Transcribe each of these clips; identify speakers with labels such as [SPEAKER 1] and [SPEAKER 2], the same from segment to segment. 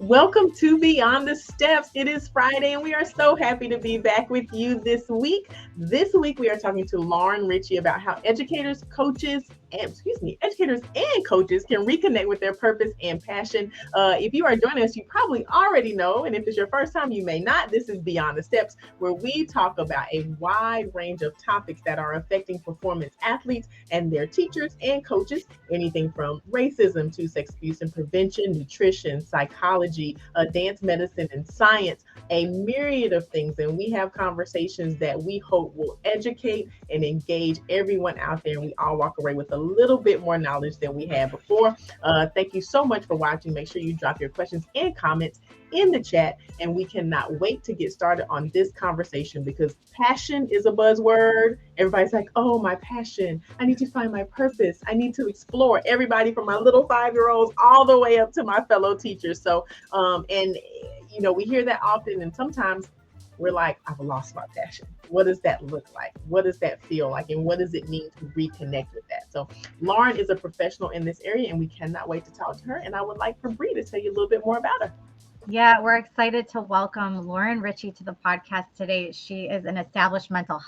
[SPEAKER 1] Welcome to Beyond the Steps. It is Friday, and we are so happy to be back with you this week. This week, we are talking to Lauren Ritchie about how educators and coaches can reconnect with their purpose and passion. If you are joining us, you probably already know, and if it's your first time, you may not. This is Beyond the Steps, where we talk about a wide range of topics that are affecting performance athletes and their teachers and coaches, anything from racism to sex abuse and prevention, nutrition, psychology, dance medicine, and science, a myriad of things. And we have conversations that we hope will educate and engage everyone out there. And we all walk away with a little bit more knowledge than we had before. Thank you so much for watching. Make sure you drop your questions and comments in the chat, and we cannot wait to get started on this conversation because passion is a buzzword. Everybody's like, oh, my passion, I need to find my purpose, I need to explore. Everybody from my little 5-year-olds all the way up to my fellow teachers. So and we hear that often, and sometimes we're like, I've lost my passion. What does that look like? What does that feel like? And what does it mean to reconnect with that? So Lauren is a professional in this area, and we cannot wait to talk to her. And I would like for Bree to tell you a little bit more about her.
[SPEAKER 2] Yeah, we're excited to welcome Lauren Ritchie to the podcast today. She is an established mental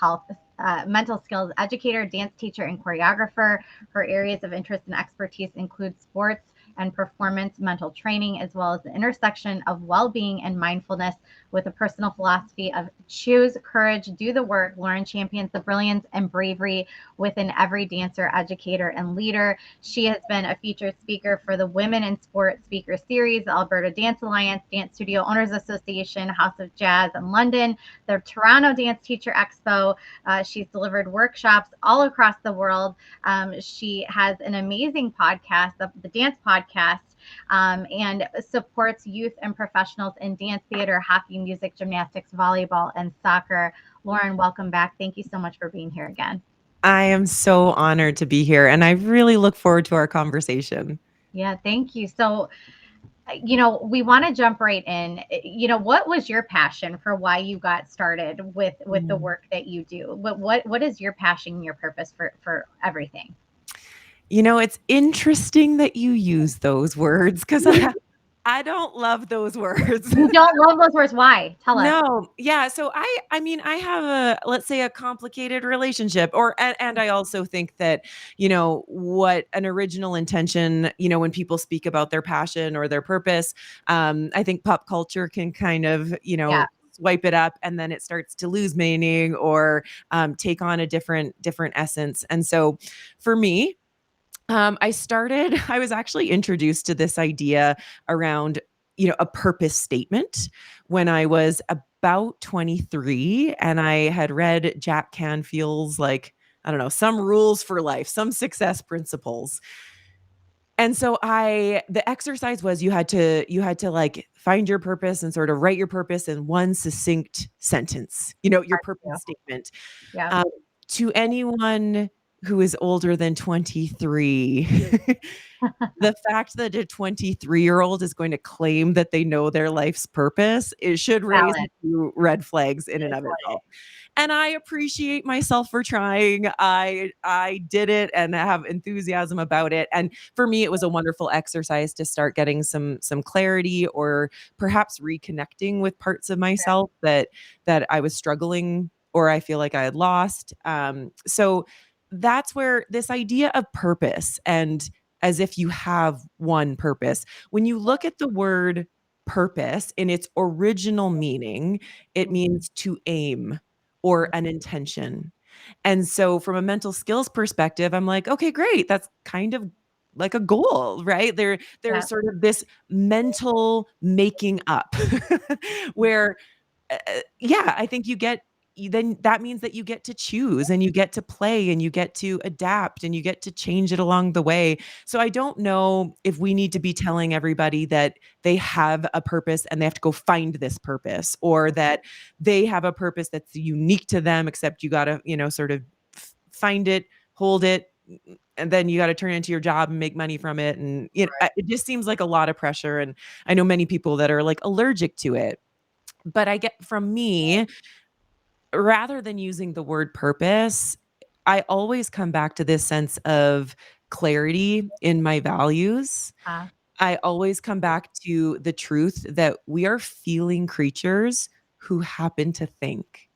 [SPEAKER 2] skills educator, dance teacher, and choreographer. Her areas of interest and expertise include sports and performance mental training, as well as the intersection of well-being and mindfulness with a personal philosophy of choose courage, do the work. Lauren champions the brilliance and bravery within every dancer, educator, and leader. She has been a featured speaker for the Women in Sport Speaker Series, the Alberta Dance Alliance, Dance Studio Owners Association, House of Jazz in London, the Toronto Dance Teacher Expo. She's delivered workshops all across the world. She has an amazing podcast, the Dance Podcast, and supports youth and professionals in dance, theater, hockey, music, gymnastics, volleyball, and soccer. Lauren, welcome back. Thank you so much for being here again.
[SPEAKER 3] I am so honored to be here, and I really look forward to our conversation.
[SPEAKER 2] Yeah, thank you. So, we want to jump right in. What was your passion for why you got started with the work that you do? What is your passion, your purpose for everything?
[SPEAKER 3] It's interesting that you use those words because I don't love those words.
[SPEAKER 2] You don't love those words. Why? Tell us.
[SPEAKER 3] No. Yeah. So I have let's say a complicated relationship and I also think that, what an original intention, when people speak about their passion or their purpose, I think pop culture can kind of,
[SPEAKER 2] Yeah.
[SPEAKER 3] swipe it up and then it starts to lose meaning or take on a different essence. And so for me, I was actually introduced to this idea around, a purpose statement when I was about 23 and I had read Jack Canfield's, like, I don't know, some rules for life, some success principles. And so the exercise was you had to like find your purpose and sort of write your purpose in one succinct sentence, your purpose statement.
[SPEAKER 2] Yeah.
[SPEAKER 3] Um, to anyone who is older than 23, the fact that a 23-year-old is going to claim that they know their life's purpose, it should raise a
[SPEAKER 2] Valid.
[SPEAKER 3] few red flags in and of itself. And I appreciate myself for trying. I did it and I have enthusiasm about it. And for me, it was a wonderful exercise to start getting some clarity or perhaps reconnecting with parts of myself that I was struggling or I feel like I had lost. So that's where this idea of purpose and as if you have one purpose. When you look at the word purpose in its original meaning, it means to aim or an intention. And so from a mental skills perspective, I'm like, okay, great. That's kind of like a goal, right? There's
[SPEAKER 2] Yeah.
[SPEAKER 3] sort of this mental making up where yeah, I think then that means that you get to choose and you get to play and you get to adapt and you get to change it along the way. So I don't know if we need to be telling everybody that they have a purpose and they have to go find this purpose or that they have a purpose that's unique to them, except you got to, sort of find it, hold it, and then you got to turn it into your job and make money from it. And it just seems like a lot of pressure. And I know many people that are like allergic to it. But I get from me, rather than using the word purpose, I always come back to this sense of clarity in my values.
[SPEAKER 2] Uh,
[SPEAKER 3] I always come back to the truth that we are feeling creatures who happen to think.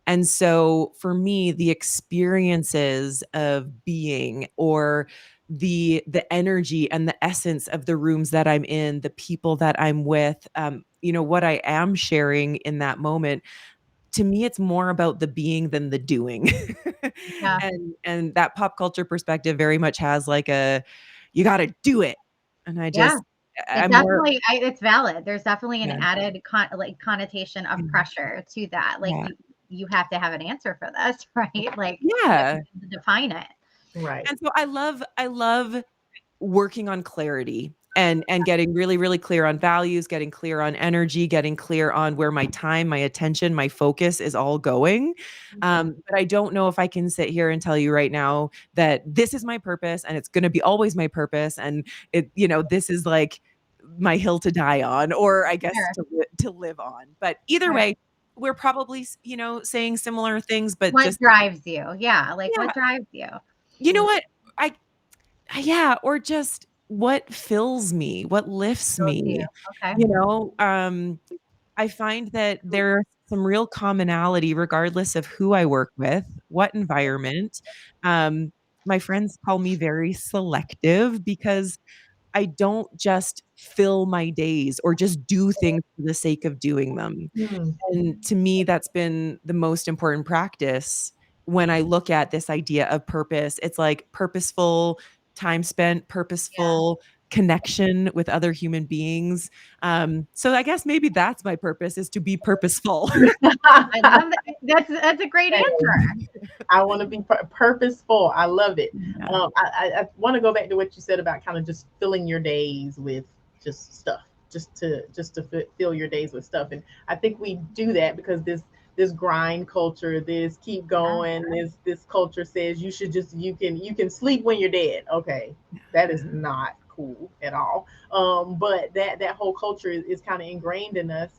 [SPEAKER 3] And so for me, the experiences of being, or the energy and the essence of the rooms that I'm in, the people that I'm with, what I am sharing in that moment, to me, it's more about the being than the doing.
[SPEAKER 2] Yeah.
[SPEAKER 3] And that pop culture perspective very much has like a, you got to do it. And
[SPEAKER 2] Yeah. It
[SPEAKER 3] I'm more,
[SPEAKER 2] definitely it's valid. There's definitely an
[SPEAKER 3] yeah,
[SPEAKER 2] added connotation of pressure to that. Like
[SPEAKER 3] yeah,
[SPEAKER 2] you have to have an answer for this, right? Like you
[SPEAKER 3] yeah.
[SPEAKER 2] have to define it.
[SPEAKER 1] Right.
[SPEAKER 3] And so I love working on clarity and getting really, really clear on values, getting clear on energy, getting clear on where my time, my attention, my focus is all going. But I don't know if I can sit here and tell you right now that this is my purpose and it's going to be always my purpose. And this is like my hill to die on, or I guess
[SPEAKER 2] Sure.
[SPEAKER 3] to live on. But either
[SPEAKER 2] Right.
[SPEAKER 3] way, we're probably, saying similar things, but
[SPEAKER 2] What
[SPEAKER 3] just,
[SPEAKER 2] drives you? Yeah. Like
[SPEAKER 3] yeah,
[SPEAKER 2] what drives you?
[SPEAKER 3] you know what? I Yeah, or just what fills me, what lifts
[SPEAKER 2] Those you.
[SPEAKER 3] me.
[SPEAKER 2] Okay.
[SPEAKER 3] You know, I find that there's some real commonality regardless of who I work with, what environment. Um, my friends call me very selective because I don't just fill my days or just do things for the sake of doing them.
[SPEAKER 1] Mm,
[SPEAKER 3] And to me, that's been the most important practice when I look at this idea of purpose. It's like purposeful time spent,
[SPEAKER 2] Yeah.
[SPEAKER 3] purposeful connection with other human beings. So I guess maybe that's my purpose, is to be purposeful.
[SPEAKER 2] I love that. That's a great answer.
[SPEAKER 1] I want to be purposeful. I love it.
[SPEAKER 3] Yeah.
[SPEAKER 1] I want to go back to what you said about kind of just filling your days with just stuff, just to fill your days with stuff. And I think we do that because this grind culture, this keep
[SPEAKER 2] Yeah.
[SPEAKER 1] going, this culture says you can sleep when you're dead. Okay, that is not cool at all. But that whole culture is kind of ingrained in us,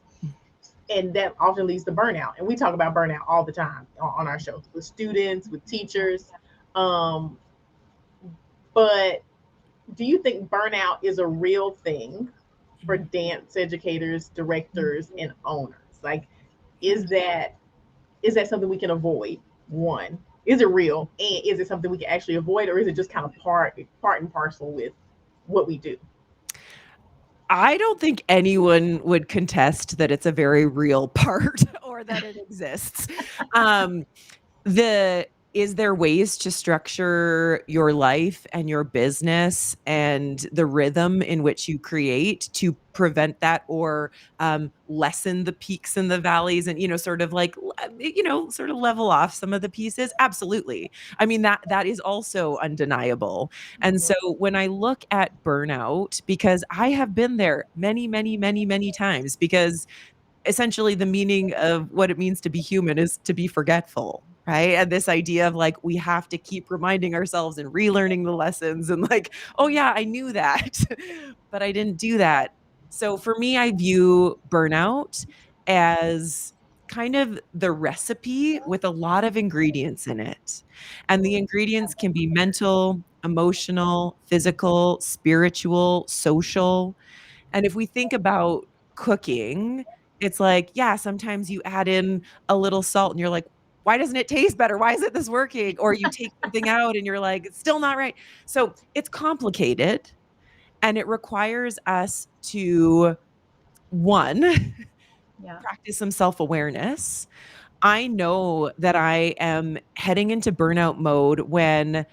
[SPEAKER 1] and that often leads to burnout. And we talk about burnout all the time on our show with students, with teachers. Um, but do you think burnout is a real thing for dance educators, directors, and owners? Like, is that something we can avoid? One, is it real, and is it something we can actually avoid, or is it just kind of part and parcel with what we do?
[SPEAKER 3] I don't think anyone would contest that it's a very real part or that it exists. Um, the Is there ways to structure your life and your business and the rhythm in which you create to prevent that, or lessen the peaks and the valleys, and sort of like sort of level off some of the pieces? Absolutely. I mean, that is also undeniable. And
[SPEAKER 1] Mhm.
[SPEAKER 3] so when I look at burnout, because I have been there many, many, many, many times, because essentially the meaning of what it means to be human is to be forgetful, right? And this idea of like, we have to keep reminding ourselves and relearning the lessons, and like, oh yeah, I knew that, but I didn't do that. So for me, I view burnout as kind of the recipe with a lot of ingredients in it. And the ingredients can be mental, emotional, physical, spiritual, social. And if we think about cooking, it's like, yeah, sometimes you add in a little salt and you're like, why doesn't it taste better? Why isn't this working? Or you take something out and you're like, it's still not right. So it's complicated, and it requires us to, one,
[SPEAKER 2] Yeah.
[SPEAKER 3] practice some self awareness. I know that I am heading into burnout mode when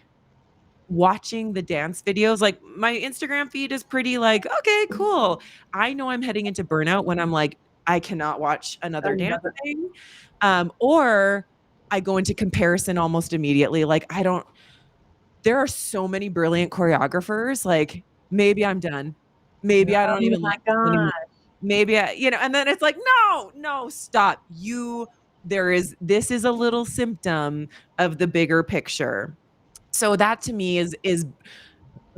[SPEAKER 3] watching the dance videos. Like, my Instagram feed is pretty like, okay, cool. I know I'm heading into burnout when I'm like, I cannot watch another dance
[SPEAKER 1] Another.
[SPEAKER 3] thing. Or I go into comparison almost immediately. Like, there are so many brilliant choreographers. Like, maybe I'm done. Maybe I don't
[SPEAKER 1] Oh
[SPEAKER 3] even
[SPEAKER 1] my
[SPEAKER 3] like this
[SPEAKER 1] god.
[SPEAKER 3] anymore. Maybe and then it's like, no, no, stop. This is a little symptom of the bigger picture. So that to me is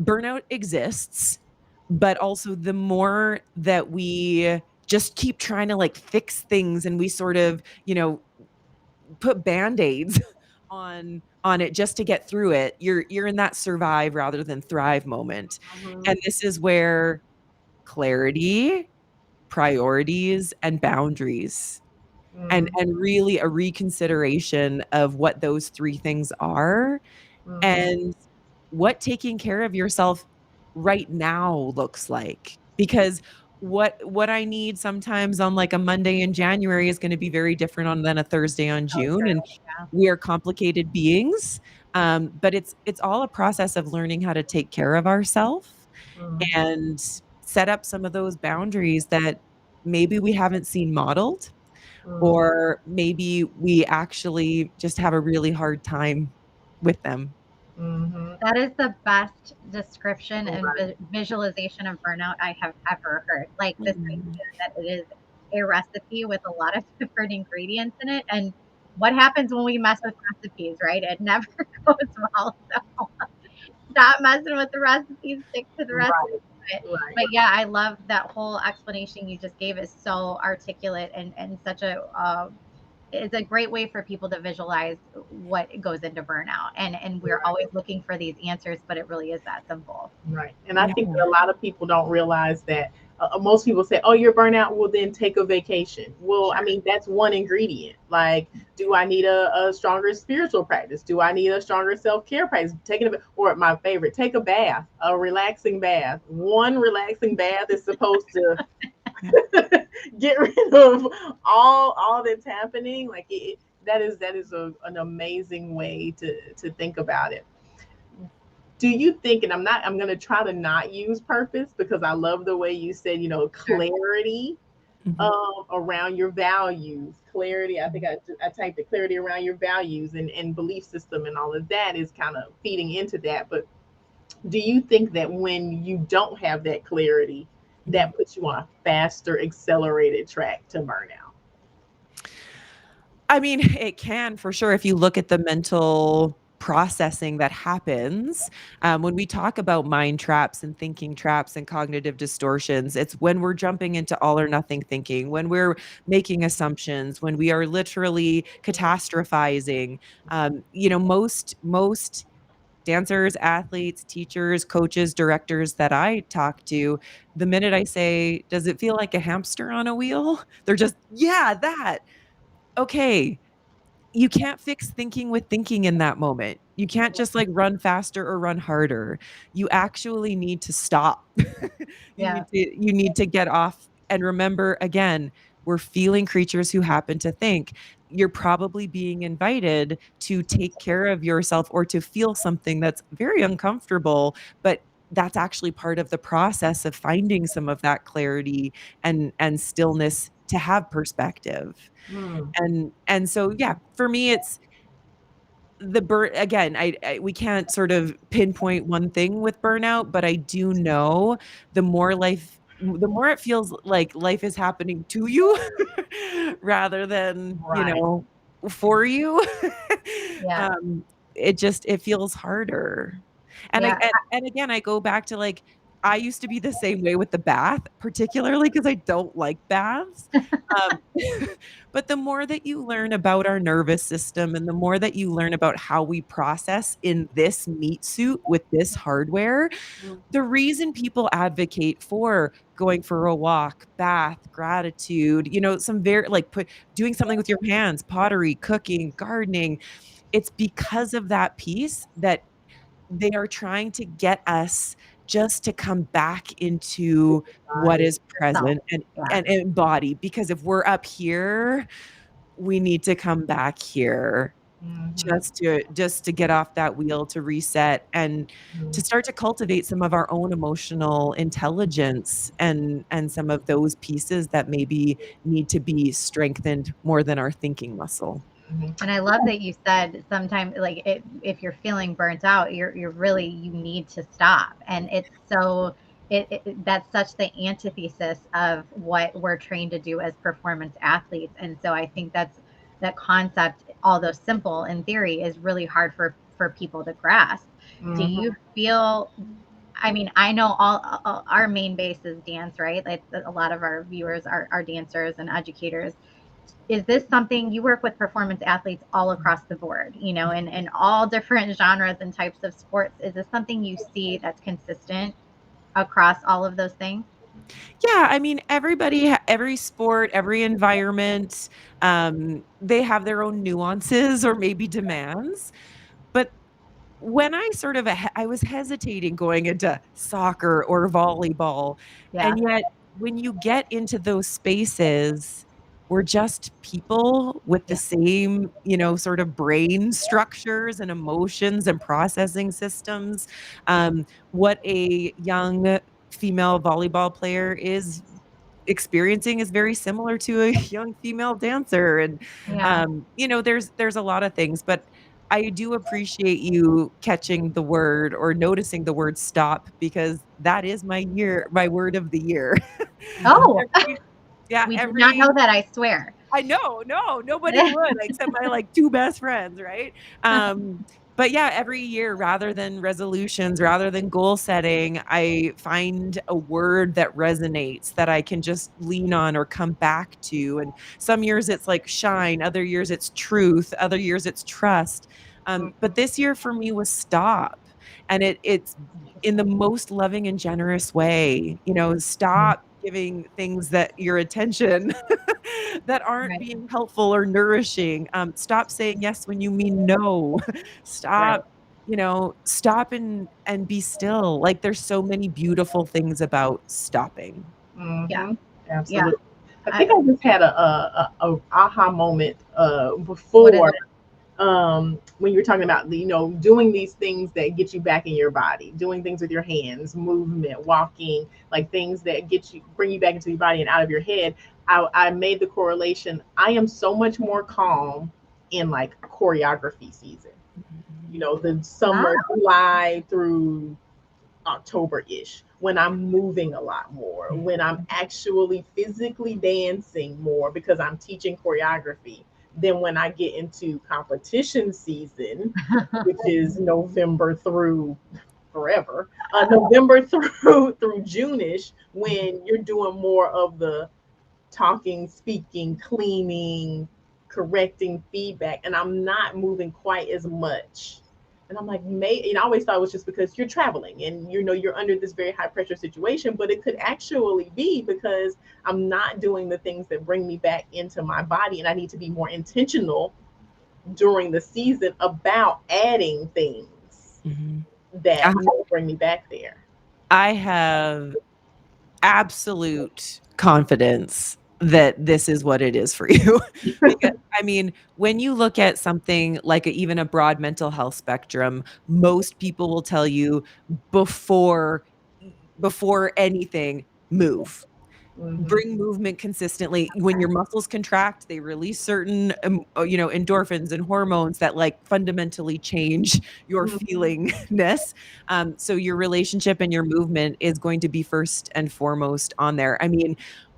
[SPEAKER 3] burnout exists, but also the more that we just keep trying to like fix things, and we sort of, put band-aids on it just to get through it, you're in that survive rather than thrive moment.
[SPEAKER 1] Mhm.
[SPEAKER 3] And this is where clarity, priorities, and boundaries. And really a reconsideration of what those three things are, and what taking care of yourself right now looks like. Because what I need sometimes on like a Monday in January is going to be very different on than a Thursday on
[SPEAKER 2] Oh,
[SPEAKER 3] June.
[SPEAKER 2] true.
[SPEAKER 3] And
[SPEAKER 2] Yeah.
[SPEAKER 3] we are complicated beings. But it's all a process of learning how to take care of ourselves and set up some of those boundaries that maybe we haven't seen modeled, or maybe we actually just have a really hard time with them.
[SPEAKER 2] That is the best description and
[SPEAKER 1] Right.
[SPEAKER 2] visualization of burnout I have ever heard. Like this
[SPEAKER 3] Mm.
[SPEAKER 2] idea that it is a recipe with a lot of different ingredients in it. And what happens when we mess with recipes, right? It never goes well. So stop messing with the recipes, stick to the recipe.
[SPEAKER 1] Right. Right.
[SPEAKER 2] But yeah, I love that whole explanation you just gave. Is so articulate and such a it's a great way for people to visualize what goes into burnout. And we're
[SPEAKER 1] Right.
[SPEAKER 2] always looking for these answers, but it really is that simple.
[SPEAKER 1] Right. And I
[SPEAKER 3] Yeah.
[SPEAKER 1] think that a lot of people don't realize that most people say, oh, you're burnout, well, then take a vacation. Well, I
[SPEAKER 2] Sure.
[SPEAKER 1] mean, that's one ingredient. Like, do I need a stronger spiritual practice? Do I need a stronger self care practice? Taking a, or my favorite, take a bath, a relaxing bath. One relaxing bath is supposed to get rid of all that's happening. Like, that is an amazing way to think about it. Do you think, and I'm going to try to not use purpose because I love the way you said,
[SPEAKER 2] Sure.
[SPEAKER 1] clarity
[SPEAKER 3] Mhm.
[SPEAKER 1] around your values. Clarity, I think I typed the clarity around your values and belief system and all of that is kind of feeding into that. But do you think that when you don't have that clarity,
[SPEAKER 3] Mhm.
[SPEAKER 1] that puts you on a faster, accelerated track to burnout?
[SPEAKER 3] I mean, it can for sure if you look at the mental processing that happens when we talk about mind traps and thinking traps and cognitive distortions. It's when we're jumping into all or nothing thinking, when we're making assumptions, when we are literally catastrophizing. Most dancers, athletes, teachers, coaches, directors that I talk to, the minute I say, "Does it feel like a hamster on a wheel?" They're just, "Yeah, that." Okay, you can't fix thinking with thinking in that moment. You can't just like run faster or run harder. You actually need to stop.
[SPEAKER 2] Yeah.
[SPEAKER 3] You need to get off and remember again, we're feeling creatures who happen to think. You're probably being invited to take care of yourself or to feel something that's very uncomfortable, but that's actually part of the process of finding some of that clarity and stillness to have perspective.
[SPEAKER 1] Mm,
[SPEAKER 3] And so, yeah, for me, it's again, we can't sort of pinpoint one thing with burnout, but I do know the more it feels like life is happening to you rather than,
[SPEAKER 1] right.
[SPEAKER 3] for you,
[SPEAKER 2] Yeah.
[SPEAKER 3] um, it feels harder. And
[SPEAKER 2] Yeah.
[SPEAKER 3] and again, I go back to like I used to be the same way with the bath, particularly because I don't like baths. Um, but the more that you learn about our nervous system and the more that you learn about how we process in this meat suit with this hardware,
[SPEAKER 1] Mm,
[SPEAKER 3] the reason people advocate for going for a walk, bath, gratitude, some very like doing something with your hands, pottery, cooking, gardening, it's because of that piece that they are trying to get us just to come back into what
[SPEAKER 1] body.
[SPEAKER 3] is present
[SPEAKER 2] Self.
[SPEAKER 3] and
[SPEAKER 2] Yeah.
[SPEAKER 3] and embody, because if we're up here, we need to come back here
[SPEAKER 1] Mhm,
[SPEAKER 3] just to get off that wheel, to reset, and to
[SPEAKER 1] mhm,
[SPEAKER 3] start to cultivate some of our own emotional intelligence and some of those pieces that maybe need to be strengthened more than our thinking muscle.
[SPEAKER 1] mhm.
[SPEAKER 2] And I love that you said sometimes like if you're feeling burnt out, you're really you need to stop. And it's so that's such the antithesis of what we're trained to do as performance athletes. And so I think that concept, although simple in theory, is really hard for people to grasp. Do
[SPEAKER 1] Mhm.
[SPEAKER 2] you feel I mean, I know all our main base is dance, right? Like a lot of our viewers are dancers and educators. Is this something you work with performance athletes all across the board, in all different genres and types of sports? Is this something you see that's consistent across all of those things?
[SPEAKER 3] Yeah, I mean, every sport, every environment, they have their own nuances or maybe demands. But when I sort of I was hesitating going into soccer or volleyball,
[SPEAKER 2] Yeah.
[SPEAKER 3] and yet when you get into those spaces, we're just people with the
[SPEAKER 2] Yeah.
[SPEAKER 3] same, sort of brain structures and emotions and processing systems. What a young female volleyball player is experiencing is very similar to a young female dancer, and
[SPEAKER 2] Yeah.
[SPEAKER 3] there's a lot of things, but I do appreciate you catching the word or noticing the word stop, because that is my word of the year.
[SPEAKER 2] Oh,
[SPEAKER 3] every yeah,
[SPEAKER 2] we did not
[SPEAKER 3] every
[SPEAKER 2] know that, I swear.
[SPEAKER 3] I know, no, nobody would except my like two best friends, right? But yeah, every year, rather than resolutions, rather than goal setting, I find a word that resonates that I can just lean on or come back to. And some years it's like shine, other years it's truth, other years it's trust. But this year for me was stop. And it's in the most loving and generous way, stop giving things that your attention that aren't
[SPEAKER 2] Right.
[SPEAKER 3] being helpful or nourishing. Stop saying yes when you mean no.
[SPEAKER 1] Right.
[SPEAKER 3] Stop, stop and be still. Like there's so many beautiful things about stopping.
[SPEAKER 2] Yeah.
[SPEAKER 1] Mm-hmm.
[SPEAKER 2] Yeah.
[SPEAKER 1] Absolutely. I think
[SPEAKER 2] I,
[SPEAKER 1] I just had a aha moment
[SPEAKER 2] what is
[SPEAKER 1] before,
[SPEAKER 2] it?
[SPEAKER 1] when you were talking about doing these things that get you back in your body, doing things with your hands, movement, walking, like things that bring you back into your body and out of your head. I made the correlation. I am so much more calm in like choreography season. The
[SPEAKER 2] Ah,
[SPEAKER 1] summer, July through October-ish, when I'm moving a lot more, when I'm actually physically dancing more because I'm teaching choreography, than when I get into competition season, which is November through forever, November through June-ish, when you're doing more of the talking, speaking, cleaning, correcting feedback, and I'm not moving quite as much. And I'm like, I always thought it was just because you're traveling and you're under this very high pressure situation, but it could actually be because I'm not doing the things that bring me back into my body, and I need to be more intentional during the season about adding things
[SPEAKER 3] Mhm.
[SPEAKER 1] that
[SPEAKER 3] I
[SPEAKER 1] will bring me back there.
[SPEAKER 3] I have absolute confidence that this is what it is for you. Because, I mean, when you look at something like even a broad mental health spectrum, most people will tell you before before anything, move.
[SPEAKER 1] Mm-hmm.
[SPEAKER 3] Bring movement consistently. When your muscles contract, they release certain endorphins and hormones that like fundamentally change your
[SPEAKER 1] Mm-hmm.
[SPEAKER 3] feelingness. So your relationship and your movement is going to be first and foremost on there. I mean,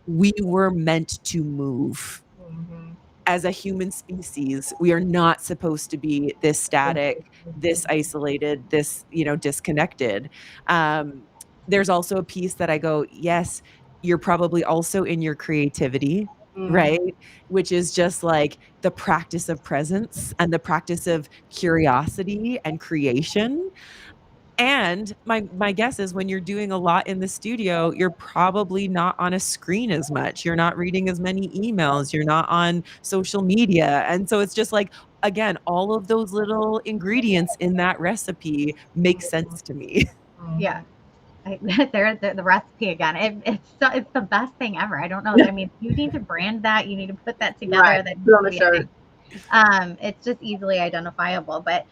[SPEAKER 3] we were meant to move.
[SPEAKER 1] Mm-hmm.
[SPEAKER 3] As a human species, we are not supposed to be this static, this isolated, this, disconnected. Um, there's also a piece that I go, yes, you're probably also in your creativity,
[SPEAKER 1] Mm-hmm.
[SPEAKER 3] right? Which is just like the practice of presence and the practice of curiosity and creation. And my guess is when you're doing a lot in the studio, you're probably not on a screen as much. You're not reading as many emails. You're not on social media. And so it's just like, again, all of those little ingredients in that recipe make sense to me.
[SPEAKER 2] yeah. There's the recipe again. It's the best thing ever. I don't know. I mean, you need to brand that. You need to put that
[SPEAKER 1] Right.
[SPEAKER 2] together. That
[SPEAKER 1] Put
[SPEAKER 2] needs
[SPEAKER 1] on
[SPEAKER 2] to
[SPEAKER 1] a
[SPEAKER 2] be a
[SPEAKER 1] shirt.
[SPEAKER 2] thing. It's just easily identifiable. But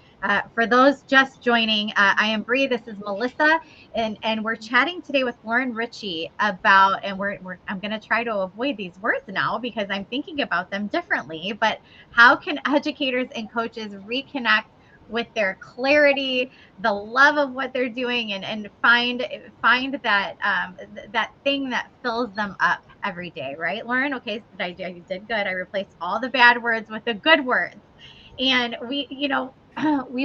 [SPEAKER 2] for those just joining, I am Bree. This is Melissa, and we're chatting today with Lauren Ritchie about, and I'm going to try to avoid these words now because I'm thinking about them differently. But how can educators and coaches reconnect with their clarity, the love of what they're doing, and find that that thing that fills them up every day, right, Lauren? Okay, so I did good. I replaced all the bad words with the good words. And we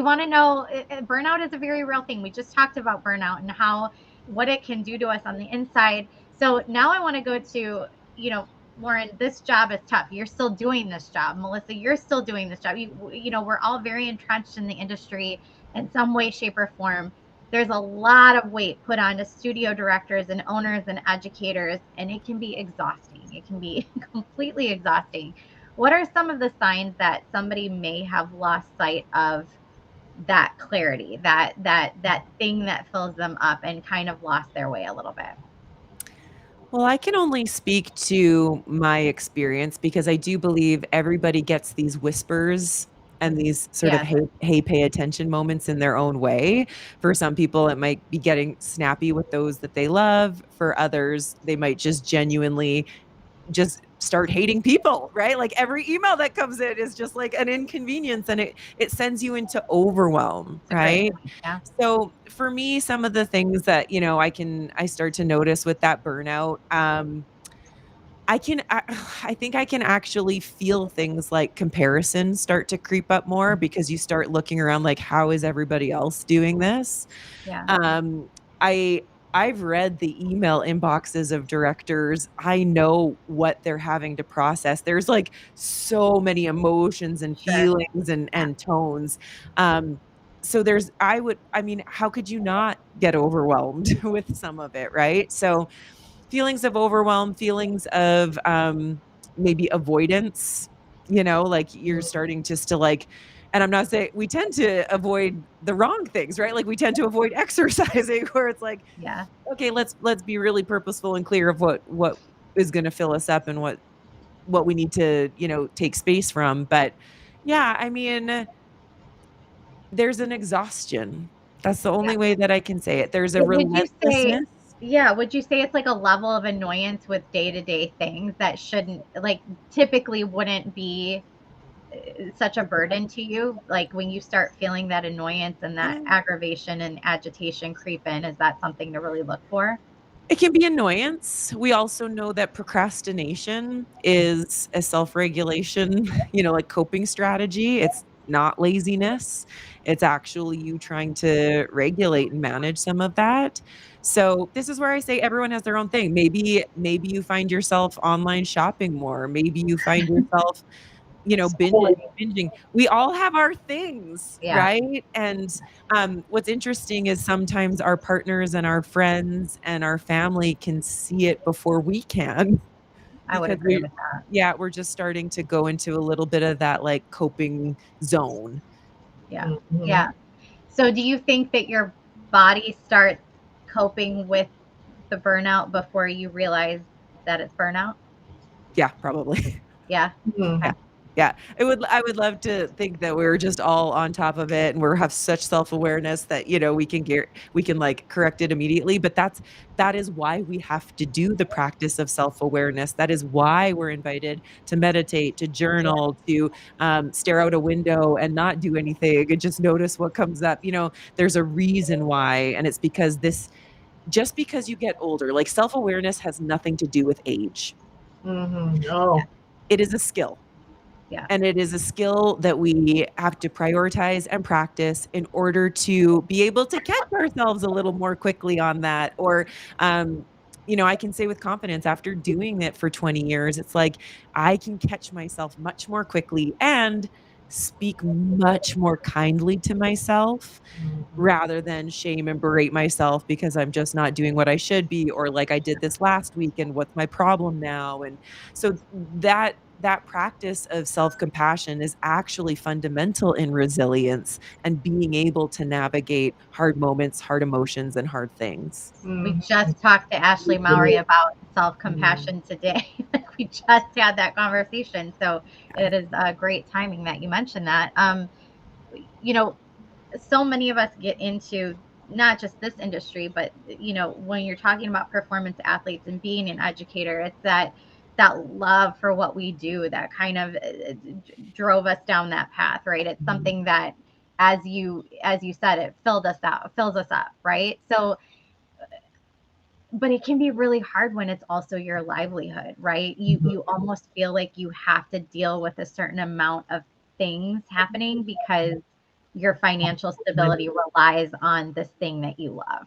[SPEAKER 2] want to know, burnout is a very real thing. We just talked about burnout and how what it can do to us on the inside. So now I want to go to, you know, Lauren, this job is tough. You're still doing this job. Melissa, you're still doing this job. We're all very entrenched in the industry in some way, shape, or form. there's a lot of weight put onto studio directors and owners and educators, and it can be exhausting. It can be completely exhausting. What are some of the signs that somebody may have lost sight of that clarity, that thing that fills them up, and kind of lost their way a little bit?
[SPEAKER 3] Well, I can only speak to my experience because I do believe everybody gets these whispers and these sort of
[SPEAKER 2] Yeah,
[SPEAKER 3] hey, pay attention moments in their own way. For some people, it might be getting snappy with those that they love. For others, they might just genuinely just start hating people, right? Like every email that comes in is just like an inconvenience, and it sends you into overwhelm,
[SPEAKER 2] it's a great
[SPEAKER 3] right?
[SPEAKER 2] point. Yeah,
[SPEAKER 3] So for me, some of the things that, I start to notice with that burnout, I think I can actually feel things like comparison start to creep up more because you start looking around like, how is everybody else doing this?
[SPEAKER 2] yeah,
[SPEAKER 3] Um, I I've read the email inboxes of directors. I know what they're having to process. There's like so many emotions and
[SPEAKER 2] sure.
[SPEAKER 3] feelings and
[SPEAKER 2] Yeah,
[SPEAKER 3] tones. So I mean, how could you not get overwhelmed with some of it, right? So feelings of overwhelm, feelings of maybe avoidance, like you're starting just to like, and I'm not saying we tend to avoid the wrong things, right? Like we tend to avoid exercising where it's like,
[SPEAKER 2] yeah,
[SPEAKER 3] okay, let's be really purposeful and clear of what is going to fill us up and what we need to, take space from. But yeah, I mean, there's an exhaustion. That's the
[SPEAKER 2] yeah.
[SPEAKER 3] only way that I can say it. There's a
[SPEAKER 2] Would you say,
[SPEAKER 3] relentlessness.
[SPEAKER 2] yeah, would you say it's like a level of annoyance with day-to-day things that shouldn't, like, typically wouldn't be such a burden to you? Like when you start feeling that annoyance and that
[SPEAKER 3] Um,
[SPEAKER 2] aggravation and agitation creep in, is that something to really look for?
[SPEAKER 3] It can be annoyance. We also know that procrastination is a self-regulation, like coping strategy. It's not laziness. It's actually you trying to regulate and manage some of that. So this is where I say everyone has their own thing. Maybe you find yourself online shopping more. Maybe you find yourself binging. We all have our things,
[SPEAKER 2] Yeah,
[SPEAKER 3] right? And, what's interesting is sometimes our partners and our friends and our family can see it before we can
[SPEAKER 2] I would
[SPEAKER 3] because
[SPEAKER 2] agree with that.
[SPEAKER 3] we're just starting to go into a little bit of that, like, coping zone.
[SPEAKER 2] Yeah.
[SPEAKER 1] Mhm.
[SPEAKER 2] Yeah. So do you think that your body starts coping with the burnout before you realize that it's burnout?
[SPEAKER 3] Yeah, probably.
[SPEAKER 2] Yeah.
[SPEAKER 1] Mhm.
[SPEAKER 3] Yeah.
[SPEAKER 2] Okay.
[SPEAKER 3] Yeah. I would love to think that we're just all on top of it and have such self-awareness that, we can like correct it immediately. But that is why we have to do the practice of self-awareness. That is why we're invited to meditate, to
[SPEAKER 2] Yeah.
[SPEAKER 3] journal, to stare out a window and not do anything and just notice what comes up. There's a reason why. And it's because just because you get older, like self-awareness has nothing to do with age.
[SPEAKER 1] Mhm. Oh.
[SPEAKER 3] It is a skill.
[SPEAKER 2] Yeah.
[SPEAKER 3] And it is a skill that we have to prioritize and practice in order to be able to catch ourselves a little more quickly on that. Or, I can say with confidence after doing it for 20 years, it's like I can catch myself much more quickly and speak much more kindly to myself
[SPEAKER 1] Mhm.
[SPEAKER 3] rather than shame and berate myself because I'm just not doing what I should be, or like I did this last week and what's my problem now. And so that practice of self-compassion is actually fundamental in resilience and being able to navigate hard moments, hard emotions, and hard things.
[SPEAKER 2] We
[SPEAKER 1] Mhm.
[SPEAKER 2] just talked to Ashley Mowry about self-compassion today. Like we just had that conversation. So it is great timing that you mentioned that. You know, so many of us get into not just this industry, but when you're talking about performance athletes and being an educator, it's that love for what we do that kind of drove us down that path, right? It's something that, as you said, it fills us up, right? So, but it can be really hard when it's also your livelihood, right? You almost feel like you have to deal with a certain amount of things happening because your financial stability relies on this thing that you love.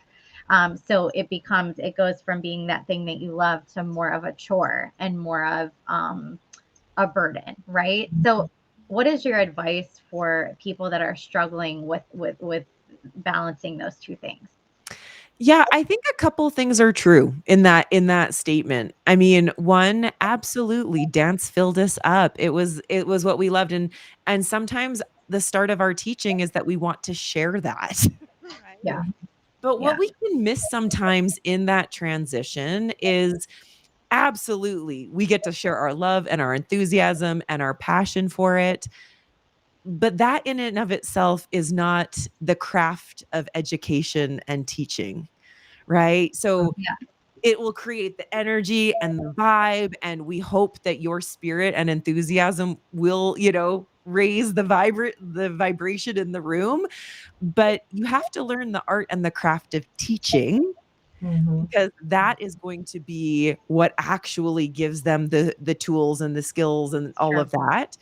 [SPEAKER 2] So it goes from being that thing that you love to more of a chore and more of a burden, right? So what is your advice for people that are struggling with balancing those two things?
[SPEAKER 3] Yeah, I think a couple things are true in that statement. I mean, one, absolutely, dance filled us up. It was what we loved, and sometimes the start of our teaching is that we want to share that, right?
[SPEAKER 2] Yeah.
[SPEAKER 3] But
[SPEAKER 2] Yeah.
[SPEAKER 3] what we can miss sometimes in that transition is absolutely, we get to share our love and our enthusiasm and our passion for it, but that in and of itself is not the craft of education and teaching, right? So
[SPEAKER 2] Yeah.
[SPEAKER 3] it will create the energy and the vibe, and we hope that your spirit and enthusiasm will, raise the vibration in the room, but you have to learn the art and the craft of teaching
[SPEAKER 1] Mm-hmm.
[SPEAKER 3] because that is going to be what actually gives them the tools and the skills and all
[SPEAKER 2] Sure.
[SPEAKER 3] of that.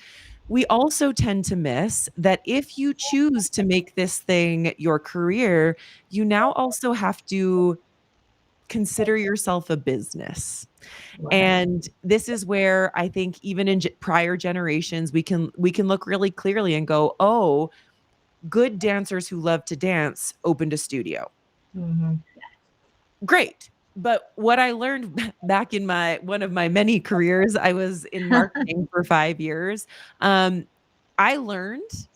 [SPEAKER 3] We also tend to miss that if you choose to make this thing your career, you now also have to consider yourself a business.
[SPEAKER 1] Right.
[SPEAKER 3] And this is where I think even in prior generations we can look really clearly and go, "Oh, good dancers who love to dance opened a studio."
[SPEAKER 1] Mm-hmm.
[SPEAKER 3] Great. But what I learned back in my one of my many careers, I was in marketing for 5 years. Um, I learned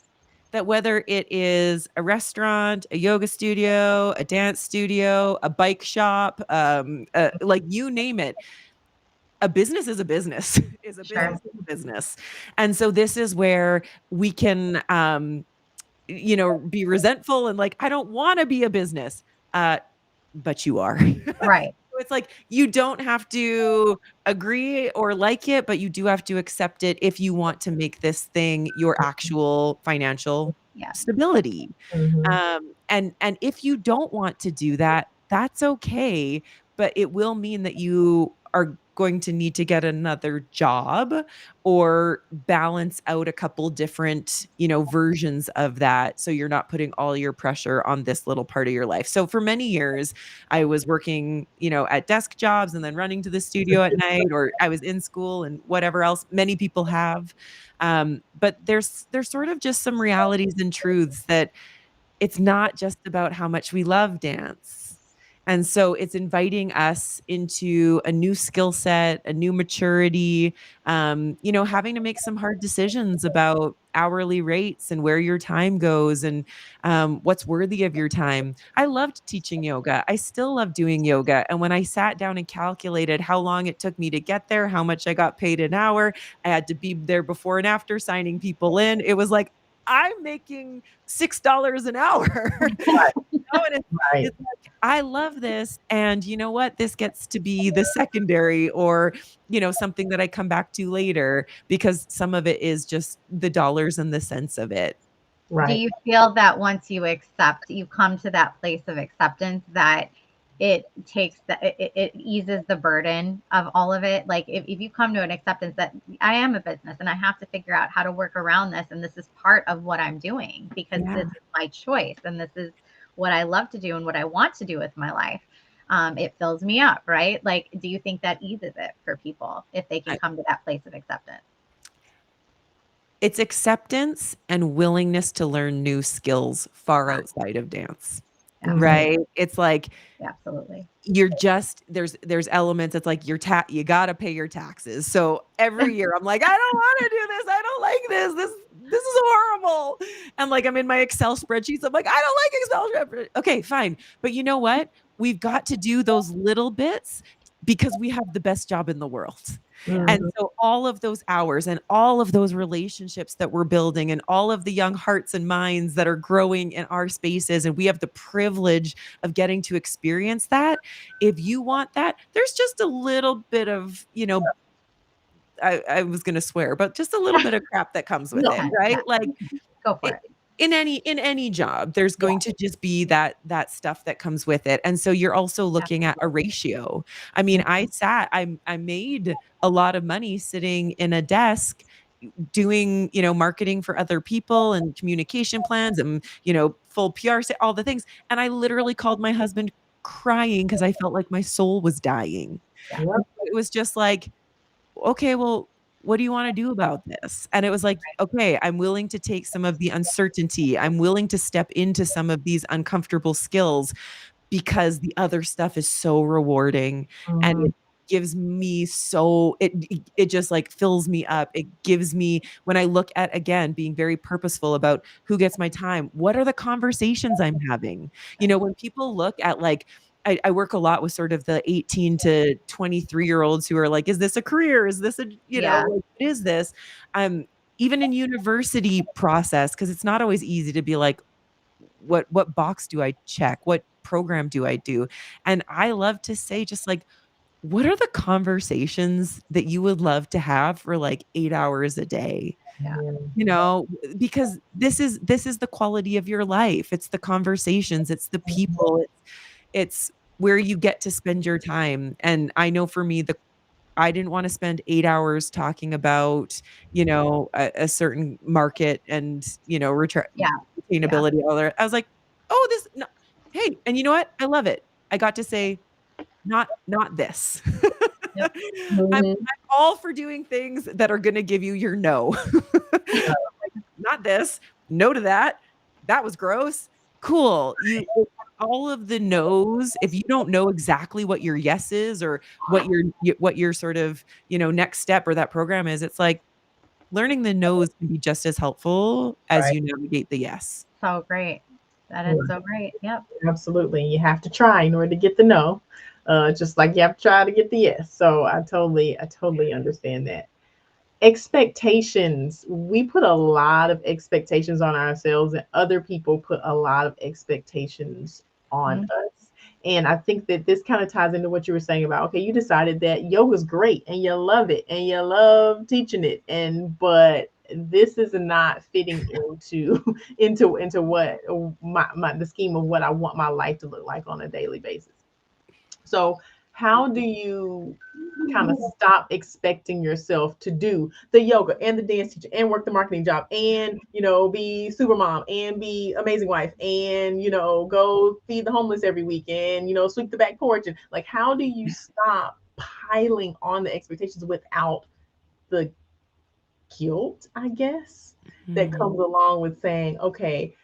[SPEAKER 3] that whether it is a restaurant, a yoga studio, a dance studio, a bike shop, like you name it, a business is a business, is a
[SPEAKER 2] Sure.
[SPEAKER 3] business is a business. And so this is where we can, be resentful and like, I don't want to be a business. Uh, but you are.
[SPEAKER 2] Right.
[SPEAKER 3] So it's like you don't have to agree or like it, but you do have to accept it if you want to make this thing your actual financial
[SPEAKER 2] Yeah.
[SPEAKER 3] stability.
[SPEAKER 1] Mm-hmm.
[SPEAKER 3] And if you don't want to do that, that's okay, but it will mean that you are going to need to get another job or balance out a couple different, versions of that so you're not putting all your pressure on this little part of your life. So for many years, I was working, at desk jobs and then running to the studio at night, or I was in school and whatever else many people have. But there's sort of just some realities and truths that it's not just about how much we love dance. And so it's inviting us into a new skill set, a new maturity, having to make some hard decisions about hourly rates and where your time goes and what's worthy of your time. I loved teaching yoga. I still love doing yoga. And when I sat down and calculated how long it took me to get there, how much I got paid an hour, I had to be there before and after signing people in. It was like, I'm making $6 an hour.
[SPEAKER 1] Right.
[SPEAKER 3] And
[SPEAKER 1] Right.
[SPEAKER 3] it's like, I love this. And you know what? This gets to be the secondary or, something that I come back to later because some of it is just the dollars and the cents of it.
[SPEAKER 2] Do
[SPEAKER 1] Right.
[SPEAKER 2] you feel that once you accept, you come to that place of acceptance that it eases the burden of all of it? Like if you come to an acceptance that I am a business and I have to figure out how to work around this, and this is part of what I'm doing because
[SPEAKER 3] Yeah.
[SPEAKER 2] this is my choice and this is what I love to do and what I want to do with my life. It fills me up, right? Like, do you think that eases it for people if they can
[SPEAKER 3] I,
[SPEAKER 2] come to that place of acceptance?
[SPEAKER 3] it's acceptance and willingness to learn new skills far outside of dance.
[SPEAKER 1] Mm-hmm.
[SPEAKER 2] Absolutely.
[SPEAKER 3] Right? It's like
[SPEAKER 2] Absolutely.
[SPEAKER 3] you're just there's elements. It's like you gotta pay your taxes. So every year I'm like, I don't want to do this. I don't like this is horrible. And like I'm in my Excel spreadsheets. I'm like, I don't like Excel spreadsheets. Okay, fine. But you know what? We've got to do those little bits because we have the best job in the world.
[SPEAKER 2] Yeah.
[SPEAKER 3] And
[SPEAKER 1] Mm-hmm.
[SPEAKER 3] so all of those hours and all of those relationships that we're building and all of the young hearts and minds that are growing in our spaces, and we have the privilege of getting to experience that. If you want that, there's just a little bit of, I was going to swear, but just a little bit of crap that comes with
[SPEAKER 1] No.
[SPEAKER 3] it,
[SPEAKER 2] Yeah.
[SPEAKER 3] right? Like
[SPEAKER 2] Go for
[SPEAKER 3] it,
[SPEAKER 2] it.
[SPEAKER 3] in any job, there's
[SPEAKER 1] Yeah.
[SPEAKER 3] going to just be that stuff that comes with it. And so you're also looking at a ratio. I mean, I made a lot of money sitting in a desk doing, marketing for other people and communication plans and, full PR, all the things. And I literally called my husband crying because I felt like my soul was dying.
[SPEAKER 2] Yeah.
[SPEAKER 1] Yep.
[SPEAKER 3] It was just like, okay, well, what do you want to do about this? And it was like, okay, I'm willing to take some of the uncertainty. I'm willing to step into some of these uncomfortable skills, because the other stuff is so rewarding, and
[SPEAKER 1] Mhm.
[SPEAKER 3] it gives me so it just like fills me up. It gives me, when I look at, again, being very purposeful about who gets my time, what are the conversations I'm having? When people look at like, I work a lot with sort of the 18 to 23-year-olds who are like, is this a career? Is this
[SPEAKER 2] Yeah.
[SPEAKER 3] like, what is this? Um, Even in university process, because it's not always easy to be like, what box do I check? What program do I do? And I love to say, just like, what are the conversations that you would love to have for like 8 hours a day?
[SPEAKER 2] Yeah.
[SPEAKER 3] You know, because this is the quality of your life. It's the conversations, it's the people, it's where you get to spend your time. And I know for me, the I didn't wanna spend 8 hours talking about, a certain market and,
[SPEAKER 2] Yeah. Yeah.
[SPEAKER 3] retainability, all that. I was like, "Oh, this no, hey," and you know what? I love it. I got to say, "Not this."
[SPEAKER 2] Yep.
[SPEAKER 1] Mhm.
[SPEAKER 3] I'm all for doing things that are gonna give you your no. Not this, no to that, that was gross. Cool. All of the no's, if you don't know exactly what your yes is, or what your sort of, next step or that program is, it's like learning the no's can be just as helpful as
[SPEAKER 1] Right.
[SPEAKER 3] you navigate the yes.
[SPEAKER 2] So great. That is
[SPEAKER 1] Right.
[SPEAKER 2] so great. Yep.
[SPEAKER 1] Absolutely. You have to try in order to get the no, just like you have to try to get the yes. So I totally understand that. Expectations. We put a lot of expectations on ourselves, and other people put a lot of expectations on
[SPEAKER 2] Mhm.
[SPEAKER 1] us. And I think that this kind of ties into what you were saying about, okay, you decided that yoga's great and you love it and you love teaching it, but this is not fitting into into what my the scheme of what I want my life to look like on a daily basis. So how do you kind of stop expecting yourself to do the yoga and the dance teacher and work the marketing job and be super mom and be amazing wife and go feed the homeless every week and sweep the back porch, and like how do you stop piling on the expectations without the guilt, I guess, that
[SPEAKER 3] Mhm.
[SPEAKER 1] comes along with saying, okay,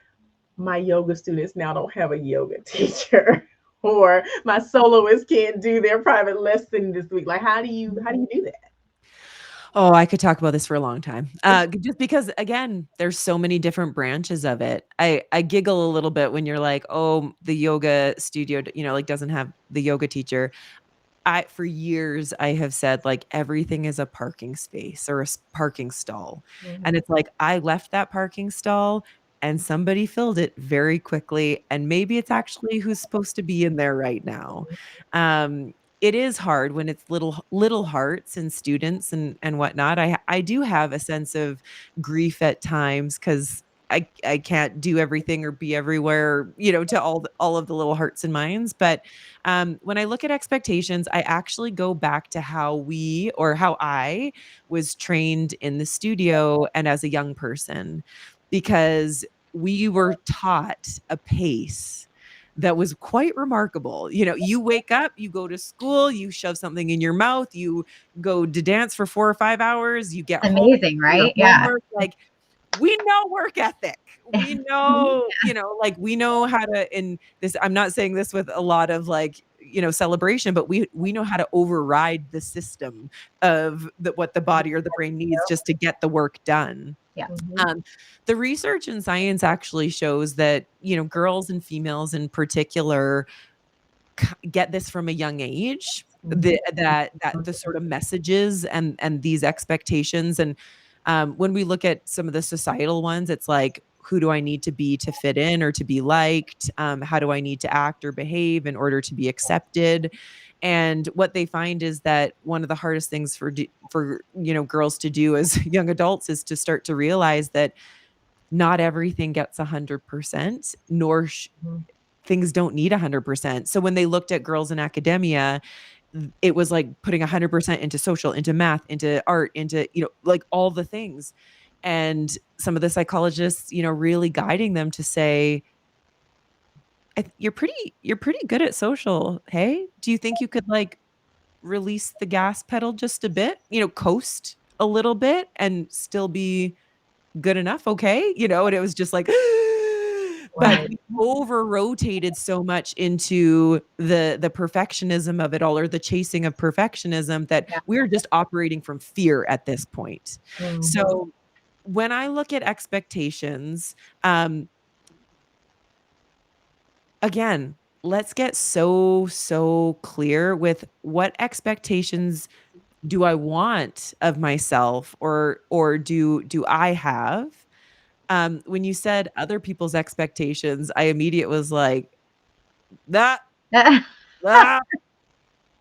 [SPEAKER 1] my yoga students now don't have a yoga teacher or my soloists can't do their private lesson this week. Like how do you do that?
[SPEAKER 3] Oh, I could talk about this for a long time. Just because, again, there's so many different branches of it. I giggle a little bit when you're like, "Oh, the yoga studio, like, doesn't have the yoga teacher." For years, I have said, like, everything is a parking space or a parking stall. And
[SPEAKER 1] Mhm.
[SPEAKER 3] it's like, I left that parking stall and somebody filled it very quickly. And maybe it's actually who's supposed to be in there right now. It is hard when it's little hearts and students and whatnot. I do have a sense of grief at times because I can't do everything or be everywhere, to all of the little hearts and minds. But when I look at expectations, I actually go back to how I was trained in the studio and as a young person, because we were taught a pace that was quite remarkable. You wake up, you go to school, you shove something in your mouth, you go to dance for 4 or 5 hours, you get home,
[SPEAKER 2] Amazing,
[SPEAKER 3] do your
[SPEAKER 2] right? Yeah.
[SPEAKER 3] homework. Like, we know work ethic. We know, like, we know how to, in this, I'm not saying this with a lot of like, celebration, but we know how to override the system of what the body or the brain needs just to get the work done.
[SPEAKER 2] Yeah.
[SPEAKER 1] Mhm.
[SPEAKER 3] Um, the research and science actually shows that, girls and females in particular get this from a young age,
[SPEAKER 1] Mhm.
[SPEAKER 3] that the sort of messages and these expectations. And when we look at some of the societal ones, it's like, who do I need to be to fit in or to be liked? How do I need to act or behave in order to be accepted? And what they find is that one of the hardest things for girls to do as young adults is to start to realize that not everything gets 100%, nor
[SPEAKER 1] Mhm.
[SPEAKER 3] things don't need 100%. So when they looked at girls in academia, it was like putting 100% into social, into math, into art, into, like, all the things. And some of the psychologists, really guiding them to say, you're pretty good at social. Hey, do you think you could like release the gas pedal just a bit, coast a little bit and still be good enough, okay? And it was just like but
[SPEAKER 1] Right.
[SPEAKER 3] we over rotated so much into the perfectionism of it all, or the chasing of perfectionism, that
[SPEAKER 2] Yeah.
[SPEAKER 3] we're just operating from fear at this point.
[SPEAKER 1] Mhm.
[SPEAKER 3] So when I look at expectations, um, again, let's get so clear with what expectations do I want of myself, or do I have? When you said other people's expectations, I immediate was like, that ah,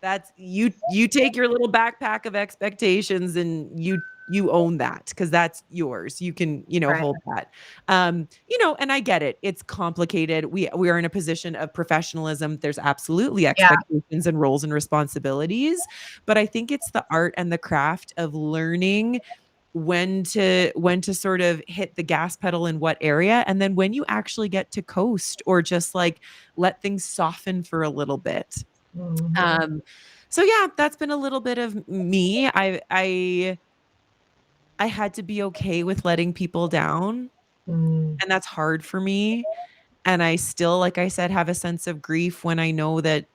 [SPEAKER 3] that's you take your little backpack of expectations and you own that, because that's yours. You can,
[SPEAKER 2] Right.
[SPEAKER 3] hold that. And I get it. It's complicated. We are in a position of professionalism. There's absolutely
[SPEAKER 2] Yeah.
[SPEAKER 3] expectations and roles and responsibilities, but I think it's the art and the craft of learning when to sort of hit the gas pedal in what area, and then when you actually get to coast, or just like let things soften for a little bit.
[SPEAKER 1] Mhm.
[SPEAKER 3] um, so yeah, that's been a little bit of me. I had to be okay with letting people down,
[SPEAKER 1] Mm.
[SPEAKER 3] and that's hard for me. And I still, like I said, have a sense of grief when I know that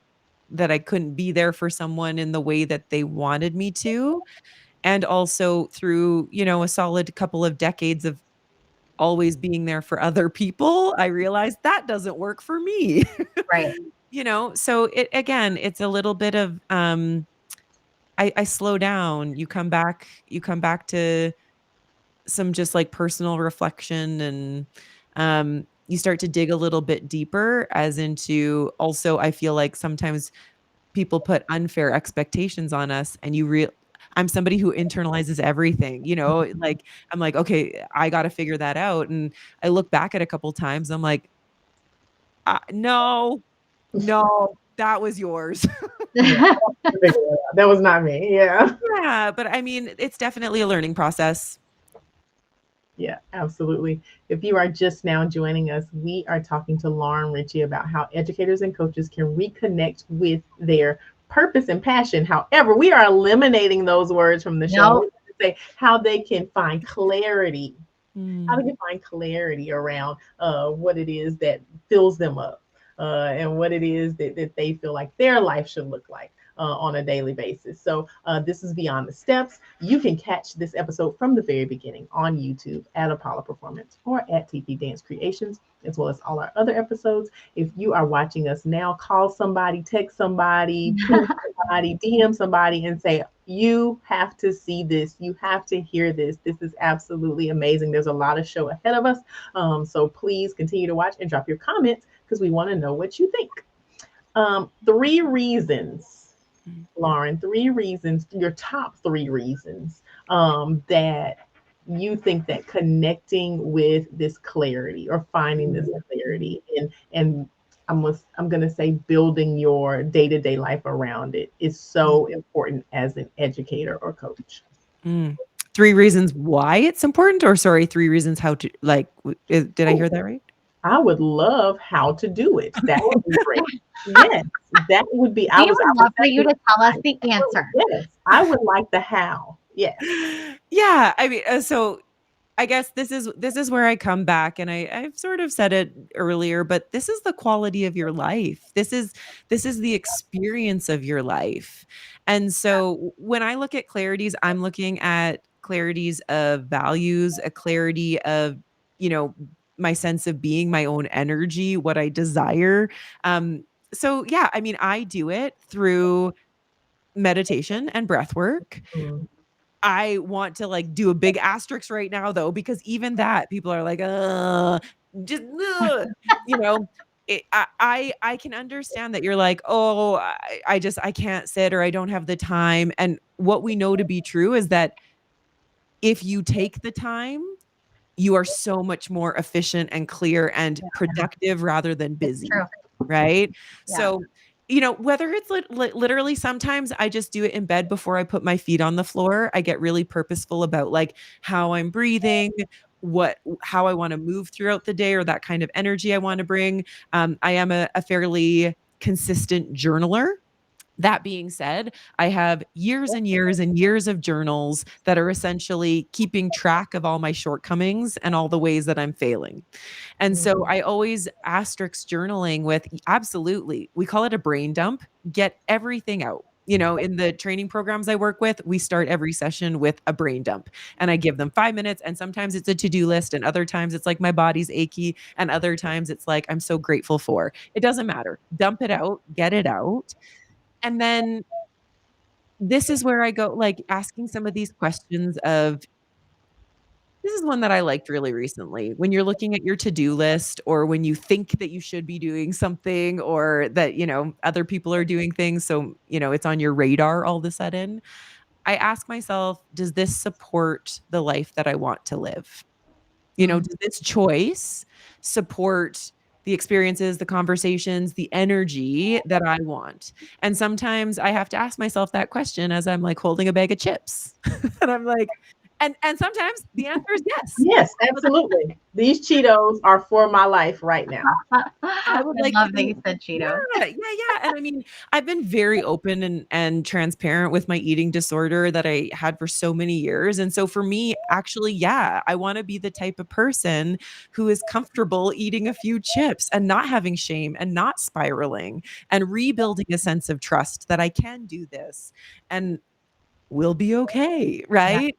[SPEAKER 3] I couldn't be there for someone in the way that they wanted me to. And also through, a solid couple of decades of always being there for other people, I realized that doesn't work for me.
[SPEAKER 2] Right.
[SPEAKER 3] So it's a little bit of I slow down. You come back to some just like personal reflection, and you start to dig a little bit deeper, as into, also I feel like sometimes people put unfair expectations on us, and I'm somebody who internalizes everything, like I'm like, okay, I got to figure that out. And I look back at a couple times, I'm like, no, no, that was yours.
[SPEAKER 1] Yeah. That was not me. Yeah.
[SPEAKER 3] Yeah, but I mean, it's definitely a learning process.
[SPEAKER 1] Yeah, absolutely. If you are just now joining us, we are talking to Lauren Ritchie about how educators and coaches can reconnect with their purpose and passion. However, we are eliminating those words from the show. And
[SPEAKER 2] No.
[SPEAKER 1] we're going to say how they can find clarity, how
[SPEAKER 3] Mm,
[SPEAKER 1] they can find clarity around what it is that fills them up, and what it is that they feel like their life should look like on a daily basis. So this is Beyond the Steps. You can catch this episode from the very beginning on YouTube at Apollo Performance or at TP Dance Creations, as well as all our other episodes. If you are watching us now, call somebody, text somebody, ping somebody, DM somebody, and say, you have to see this. You have to hear this. This is absolutely amazing. There's a lot of show ahead of us. So please continue to watch and drop your comments, because we want to know what you think. Three reasons,
[SPEAKER 3] mm,
[SPEAKER 1] Lauren, three reasons, your top three reasons that you think that connecting with this clarity, or finding this clarity, and I'm gonna say building your day-to-day life around it, is
[SPEAKER 3] mm,
[SPEAKER 1] so important as an educator or coach.
[SPEAKER 3] mm. Three reasons why it's important, or sorry, three reasons how to, like, did I
[SPEAKER 1] Oh,
[SPEAKER 3] hear that right?
[SPEAKER 1] I would love how to do it. That would be great. Yes, that would be.
[SPEAKER 2] We would love for you to tell us the answer.
[SPEAKER 1] Yes, I would like the how. Yes.
[SPEAKER 3] Yeah, I mean, so I guess this is where I come back, and I've sort of said it earlier, but this is the quality of your life. This is the experience of your life. And so when I look at clarities, I'm looking at clarities of values, a clarity of, you know, my sense of being, my own energy, what I desire. So yeah, I mean, I do it through meditation and breath work.
[SPEAKER 1] Mm.
[SPEAKER 3] I want to like do a big asterisk right now though, because even that people are like, just, you know, I can understand that you're like, oh, I can't sit, or I don't have the time. And what we know to be true is that if you take the time, you are so much more efficient and clear and productive rather than
[SPEAKER 2] It's
[SPEAKER 3] busy,
[SPEAKER 2] true.
[SPEAKER 3] right?
[SPEAKER 2] Yeah.
[SPEAKER 3] So, whether it's literally, sometimes I just do it in bed before I put my feet on the floor. I get really purposeful about like how I'm breathing, how I want to move throughout the day, or that kind of energy I want to bring. I am a fairly consistent journaler. That being said, I have years and years and years of journals that are essentially keeping track of all my shortcomings and all the ways that I'm failing. And so I always asterisk journaling with absolutely, we call it a brain dump, get everything out. In the training programs I work with, we start every session with a brain dump and I give them 5 minutes. And sometimes it's a to do list, and other times it's like my body's achy, and other times it's like I'm so grateful for. It doesn't matter. Dump it out, get it out. And then this is where I go, like, asking some of these questions of this is one that I liked really recently. When you're looking at your to-do list, or when you think that you should be doing something, or that, other people are doing things, so, it's on your radar all of a sudden, I ask myself, does this support the life that I want to live? Does this choice support the experiences, the conversations, the energy that I want? And sometimes I have to ask myself that question as I'm like holding a bag of chips. And I'm like, and sometimes the answer is yes.
[SPEAKER 1] Yes, absolutely. These Cheetos are for my life right now.
[SPEAKER 3] I would like
[SPEAKER 2] love
[SPEAKER 3] to
[SPEAKER 2] that you said Cheetos.
[SPEAKER 3] Yeah. And I mean, I've been very open and transparent with my eating disorder that I had for so many years. And so for me, actually, yeah, I want to be the type of person who is comfortable eating a few chips and not having shame and not spiraling and rebuilding a sense of trust that I can do this. And will be okay, right?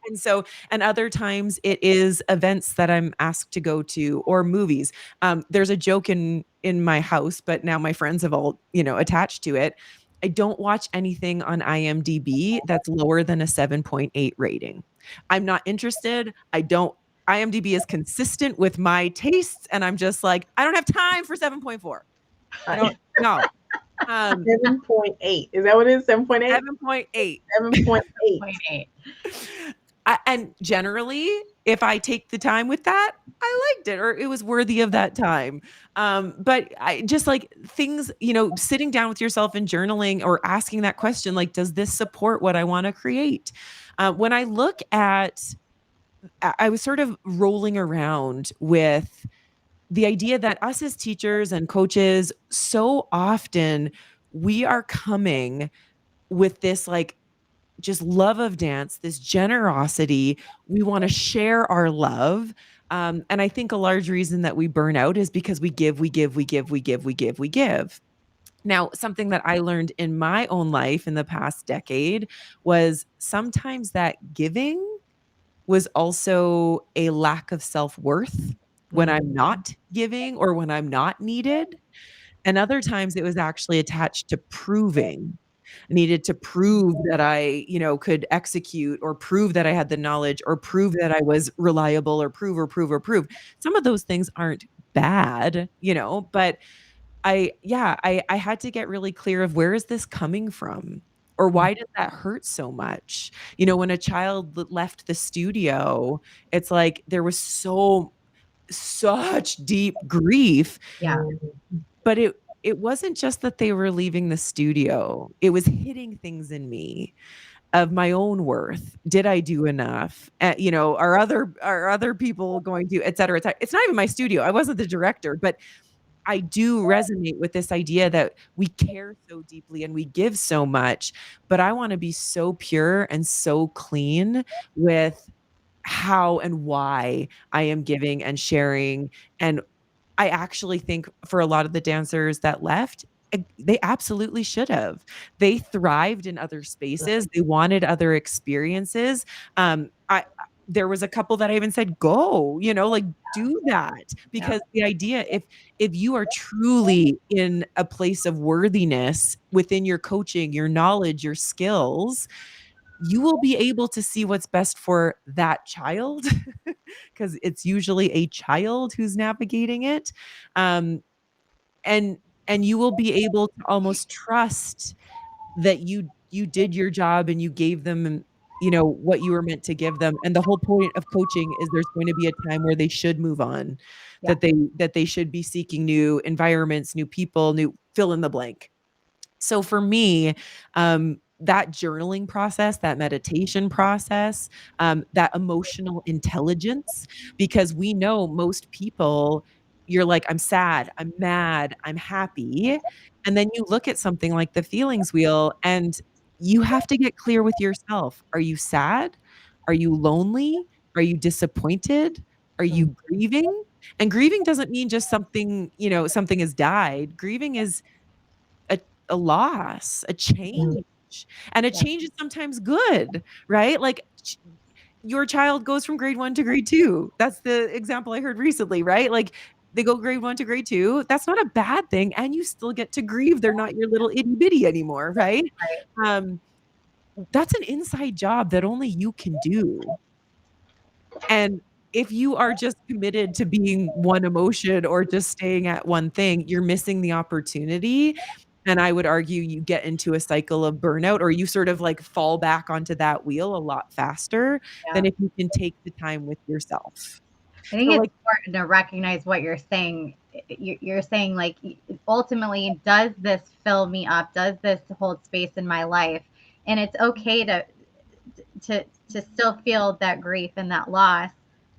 [SPEAKER 3] And other times it is events that I'm asked to go to, or movies. There's a joke in my house, but now my friends have all, attached to it. I don't watch anything on IMDb that's lower than a 7.8 rating. I'm not interested. IMDb is consistent with my tastes, and I'm just like, I don't have time for 7.4. I don't know.
[SPEAKER 1] 7.8. Is that what it is? 7.8?
[SPEAKER 3] 7.8.
[SPEAKER 1] 7.8.
[SPEAKER 3] And generally, if I take the time with that, I liked it, or it was worthy of that time. But I just like things, sitting down with yourself and journaling, or asking that question, like, does this support what I want to create? When I look at, I was sort of rolling around with the idea that us as teachers and coaches, so often we are coming with this, like, just love of dance, this generosity. We want to share our love. And I think a large reason that we burn out is because we give, we give, we give, we give, we give, we give. Now, something that I learned in my own life in the past decade was sometimes that giving was also a lack of self-worth when I'm not giving, or when I'm not needed. And other times it was actually attached to proving. I needed to prove that I, could execute, or prove that I had the knowledge, or prove that I was reliable, or prove, or prove, or prove. Some of those things aren't bad, but I had to get really clear of, where is this coming from? Or why did that hurt so much? When a child left the studio, it's like there was such deep grief.
[SPEAKER 2] Yeah.
[SPEAKER 3] But it wasn't just that they were leaving the studio. It was hitting things in me of my own worth. Did I do enough? Are other people going to, et cetera, et cetera. It's not even my studio. I wasn't the director, but I do resonate with this idea that we care so deeply and we give so much, but I want to be so pure and so clean with how and why I am giving and sharing. And I actually think for a lot of the dancers that left, they absolutely should have. They thrived in other spaces. They wanted other experiences. There was a couple that I even said, go, like, do that. Because the idea, if you are truly in a place of worthiness within your coaching, your knowledge, your skills, you will be able to see what's best for that child, because it's usually a child who's navigating it. Um, and you will be able to almost trust that you did your job and you gave them, what you were meant to give them. And the whole point of coaching is there's going to be a time where they should move on, that they should be seeking new environments, new people, new fill in the blank. So for me, that journaling process, that meditation process, that emotional intelligence, because we know most people, you're like, I'm sad, I'm mad, I'm happy. And then you look at something like the feelings wheel and you have to get clear with yourself. Are you sad? Are you lonely? Are you disappointed? Are
[SPEAKER 1] Mm,
[SPEAKER 3] you grieving? And grieving doesn't mean just something, something has died. Grieving is a, a loss, a
[SPEAKER 1] mm,
[SPEAKER 3] change. And a
[SPEAKER 1] yeah,
[SPEAKER 3] change is sometimes good, right? Like your child goes from grade 1 to grade 2. That's the example I heard recently, right? Like they go grade 1 to grade 2. That's not a bad thing. And you still get to grieve. They're not your little itty bitty anymore, right?
[SPEAKER 2] Right.
[SPEAKER 3] Um, that's an inside job that only you can do. And if you are just committed to being one emotion or just staying at one thing, you're missing the opportunity. And I would argue you get into a cycle of burnout or you sort of like fall back onto that wheel a lot faster
[SPEAKER 2] Yeah.
[SPEAKER 3] than if you can take the time with yourself.
[SPEAKER 2] I think
[SPEAKER 3] So
[SPEAKER 2] it's
[SPEAKER 3] like,
[SPEAKER 2] important to recognize what you're saying. You're saying, like, ultimately, does this fill me up? Does this hold space in my life? And it's okay to to still feel that grief and that loss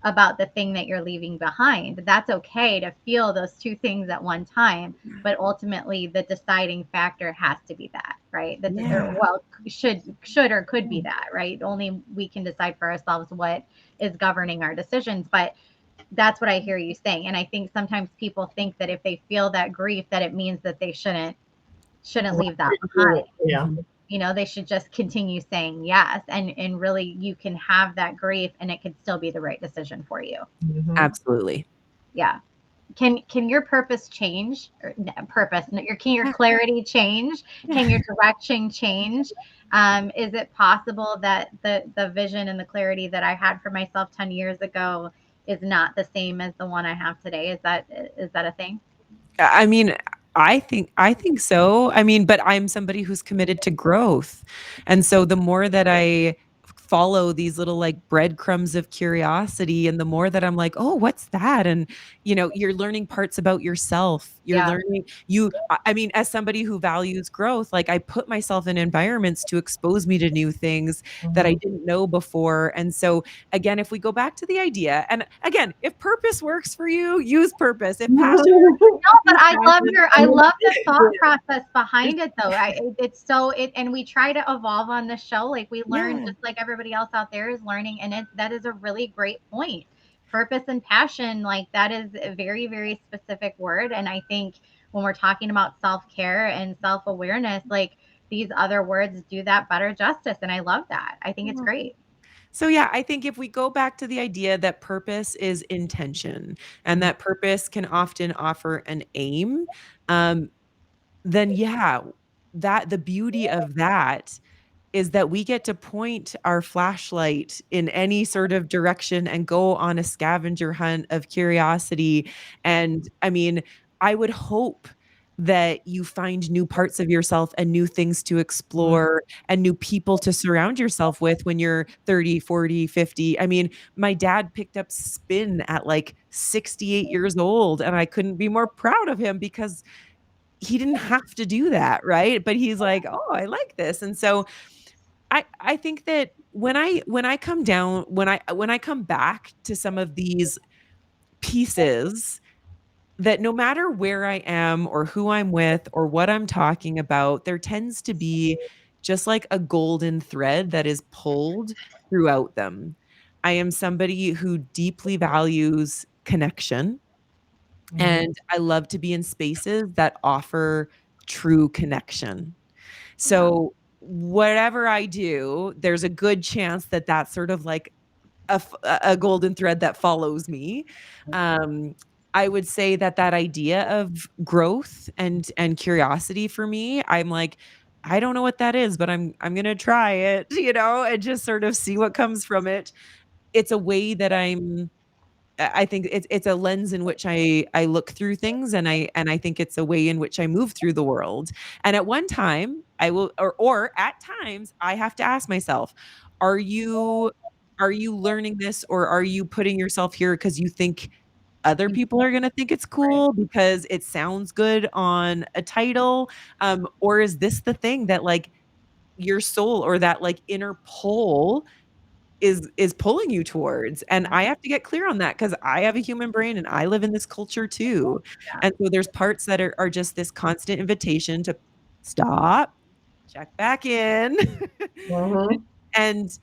[SPEAKER 2] about the thing that you're leaving behind. That's okay to feel those two things at one time, but ultimately the deciding factor has to be that, right? That or,
[SPEAKER 3] yeah,
[SPEAKER 2] well, should or could be that, right? Only we can decide for ourselves what is governing our decisions, but that's what I hear you saying. And I think sometimes people think that if they feel that grief, that it means that they shouldn't
[SPEAKER 1] right.
[SPEAKER 2] leave that
[SPEAKER 1] Do
[SPEAKER 2] behind.
[SPEAKER 1] it. Yeah.
[SPEAKER 2] They should just continue saying yes, and really you can have that grief and it could still be the right decision for you.
[SPEAKER 1] Hmm.
[SPEAKER 3] absolutely.
[SPEAKER 2] Yeah. Can your purpose change, or purpose, can your
[SPEAKER 3] Yeah,
[SPEAKER 2] clarity change?
[SPEAKER 3] yeah.
[SPEAKER 2] Can your direction change? Is it possible that the vision and the clarity that I had for myself 10 years ago is not the same as the one I have today? Is that a thing?
[SPEAKER 3] I mean, I think so. I mean, but I'm somebody who's committed to growth. And so the more that I follow these little like breadcrumbs of curiosity and the more that I'm like, "Oh, what's that?" And you're learning parts about yourself. You're
[SPEAKER 2] Yeah.
[SPEAKER 3] learning I mean, as somebody who values growth, like I put myself in environments to expose me to new things that I
[SPEAKER 1] Hmm.
[SPEAKER 3] didn't know before. And so again, if we go back to the idea, and again, if purpose works for you, use purpose. If passion
[SPEAKER 2] No, but
[SPEAKER 3] use passion.
[SPEAKER 2] I love the thought
[SPEAKER 1] Yeah.
[SPEAKER 2] process behind it though. It's so and we try to evolve on the show. Like we learn
[SPEAKER 3] Yeah,
[SPEAKER 2] just like everybody else out there is learning, and that is a really great point. Purpose and passion, like that is a very, very specific word. And I think when we're talking about self-care and self-awareness, like these other words do that better justice. And I love that. I think it's
[SPEAKER 3] yeah.
[SPEAKER 2] great.
[SPEAKER 3] So yeah, I think if we go back to the idea that purpose is intention and that purpose can often offer an aim, um, then yeah, that the beauty of that is that we get to point our flashlight in any sort of direction and go on a scavenger hunt of curiosity. And I mean, I would hope that you find new parts of yourself and new things to explore and new people to surround yourself with when you're 30, 40, 50. I mean, my dad picked up spin at like 68 years old, and I couldn't be more proud of him because he didn't have to do that, right? But he's like, "Oh, I like this." And so I think that when I come down when I come back to some of these pieces, that no matter where I am or who I'm with or what I'm talking about, there tends to be just like a golden thread that is pulled throughout them. I am somebody who deeply values connection,
[SPEAKER 1] Mhm.
[SPEAKER 3] and I love to be in spaces that offer true connection.
[SPEAKER 2] Yeah.
[SPEAKER 3] So whatever I do, there's a good chance that that's sort of like a golden thread that follows me. Um, I would say that that idea of growth and curiosity for me, I'm like, I don't know what that is, but I'm gonna try it, and just sort of see what comes from it. It's a way that I think it's a lens in which I look through things, and I think it's a way in which I move through the world. And at one time, I will or at times I have to ask myself, are you are you learning this, or are you putting yourself here because you think other people are going to think it's
[SPEAKER 2] Right.
[SPEAKER 3] cool because it sounds good on a title, or is this the thing that like your soul or that like inner pull is pulling you towards. And I have to get clear on that because I have a human brain and I live in this culture too.
[SPEAKER 2] Yeah.
[SPEAKER 3] And so there's parts that are just this constant invitation to stop, check back in.
[SPEAKER 1] Mm-hmm.
[SPEAKER 3] and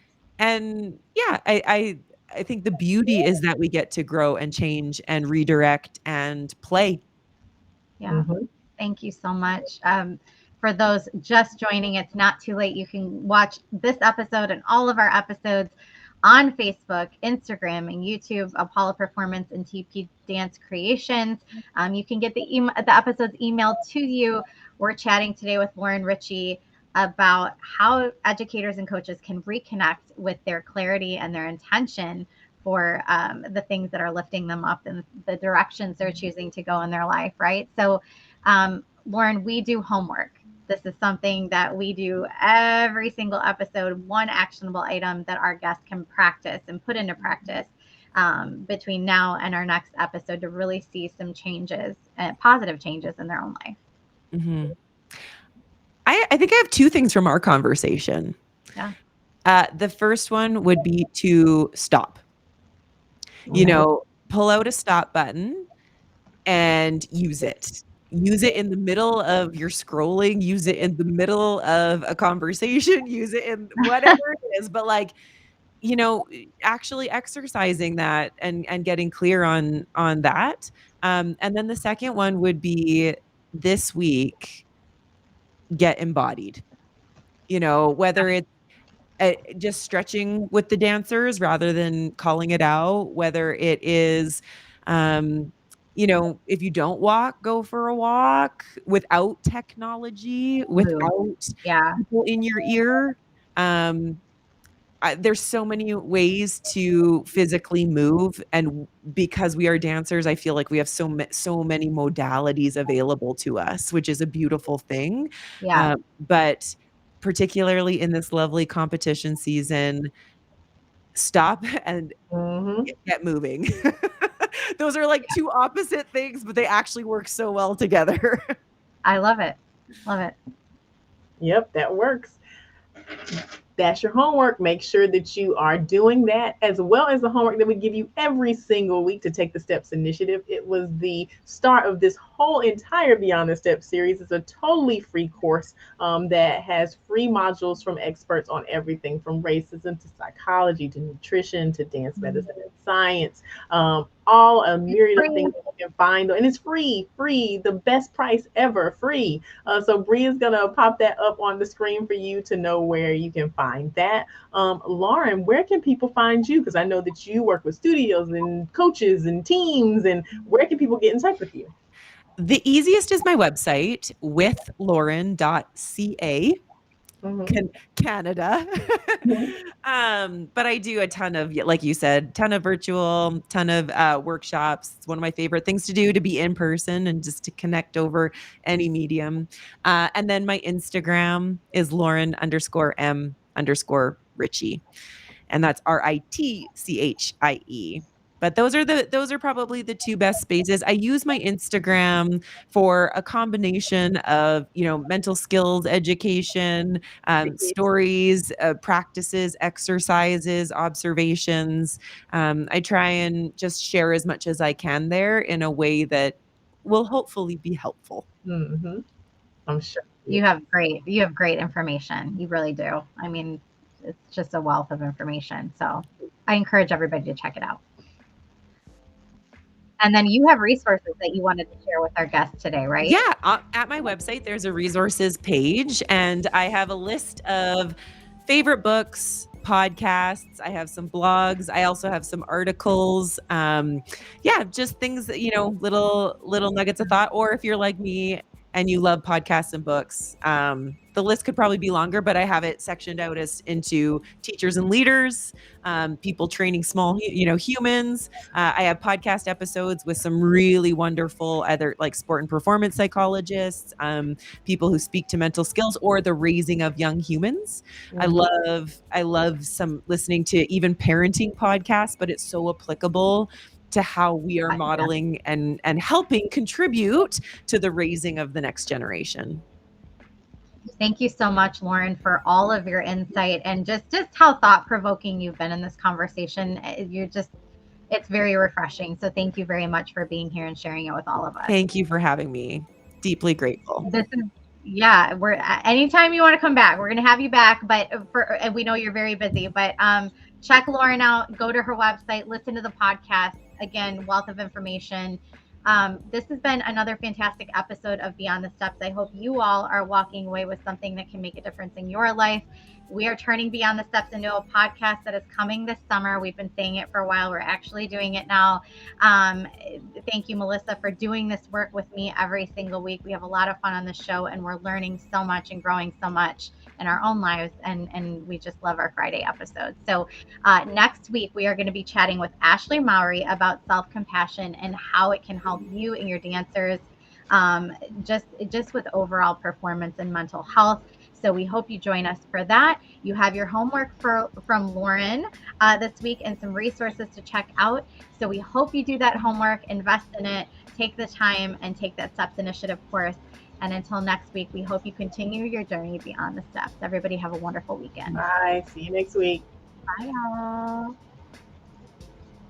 [SPEAKER 3] yeah, I think the beauty is that we get to grow and change and redirect and play.
[SPEAKER 2] Yeah.
[SPEAKER 1] Mm-hmm.
[SPEAKER 2] Thank you so much. For those just joining, it's not too late. You can watch this episode and all of our episodes on Facebook, Instagram, and YouTube, Apollo Performance and TP Dance Creations. You can get the episodes emailed to you. We're chatting today with Lauren Ritchie about how educators and coaches can reconnect with their clarity and their intention for the things that are lifting them up and the directions they're choosing to go in their life, right? So, Lauren, we do homework. This is something that we do every single episode, one actionable item that our guests can practice and put into practice between now and our next episode to really see some changes, positive changes in their own life.
[SPEAKER 3] Mm-hmm. I think I have two things from our conversation.
[SPEAKER 2] Yeah.
[SPEAKER 3] The first one would be to stop. You know, pull out a stop button and use it. Use it in the middle of your scrolling, use it in the middle of a conversation, use it in whatever it is, but like, actually exercising that and getting clear on that. And then the second one would be this week, get embodied. Whether it's just stretching with the dancers rather than calling it out, whether it is, if you don't walk, go for a walk without technology, without
[SPEAKER 2] Yeah.
[SPEAKER 3] people in your ear. There's so many ways to physically move, and because we are dancers, I feel like we have so many modalities available to us, which is a beautiful thing.
[SPEAKER 2] Yeah.
[SPEAKER 3] But particularly in this lovely competition season, stop and
[SPEAKER 1] Mm-hmm.
[SPEAKER 3] get moving. Those are like two opposite things, but they actually work so well together.
[SPEAKER 2] I love it. Love it.
[SPEAKER 1] Yep, that works. That's your homework. Make sure that you are doing that, as well as the homework that we give you every single week to take the Steps initiative. It was the start of this whole entire Beyond the Steps series. It's a totally free course that has free modules from experts on everything from racism to psychology to nutrition to dance medicine and science. All a myriad of things that you can find, and it's free, the best price ever, free. So Bree is gonna pop that up on the screen for you to know where you can find that. Lauren, where can people find you? Because I know that you work with studios and coaches and teams, and where can people get in touch with you?
[SPEAKER 3] The easiest is my website, withlauren.ca. Canada. But I do a ton of, like you said, ton of virtual, ton of workshops. It's one of my favorite things to do, to be in person and just to connect over any medium. And then my Instagram is Lauren_M_Ritchie. And that's RITCHIE. But those are probably the two best spaces. I use my Instagram for a combination of, mental skills education, stories, practices, exercises, observations. I try and just share as much as I can there in a way that will hopefully be helpful.
[SPEAKER 1] Mm-hmm. I'm sure
[SPEAKER 2] you have great information. You really do. I mean, it's just a wealth of information. So I encourage everybody to check it out. And then you have resources that you wanted to share with our guests today, right?
[SPEAKER 3] Yeah. At my website, there's a resources page, and I have a list of favorite books, podcasts. I have some blogs. I also have some articles. Just things that, little nuggets of thought. Or if you're like me and you love podcasts and books, the list could probably be longer, but I have it sectioned out as into teachers and leaders, people training small, humans. I have podcast episodes with some really wonderful, either like sport and performance psychologists, people who speak to mental skills or the raising of young humans. I love some listening to even parenting podcasts, but it's so applicable to how we are modeling and helping contribute to the raising of the next generation.
[SPEAKER 2] Thank you so much, Lauren, for all of your insight and just how thought-provoking you've been in this conversation. It's very refreshing. So thank you very much for being here and sharing it with all of us.
[SPEAKER 3] Thank you for having me. Deeply grateful.
[SPEAKER 2] We're anytime you want to come back, we're going to have you back. But and we know you're very busy, but check Lauren out, go to her website, listen to the podcast. Again, wealth of information. This has been another fantastic episode of Beyond the Steps. I hope you all are walking away with something that can make a difference in your life. We are turning Beyond the Steps into a podcast that is coming this summer. We've been saying it for a while. We're actually doing it now. Thank you, Melissa, for doing this work with me every single week. We have a lot of fun on the show, and we're learning so much and growing so much in our own lives. And we just love our Friday episodes. So next week, we are going to be chatting with Ashley Mowry about self-compassion and how it can help you and your dancers just with overall performance and mental health. So we hope you join us for that. You have your homework from Lauren this week and some resources to check out. So we hope you do that homework, invest in it, take the time, and take that STEPS initiative course. And until next week, we hope you continue your journey beyond the steps. Everybody have a wonderful weekend.
[SPEAKER 1] Bye. See you next week.
[SPEAKER 2] Bye, y'all.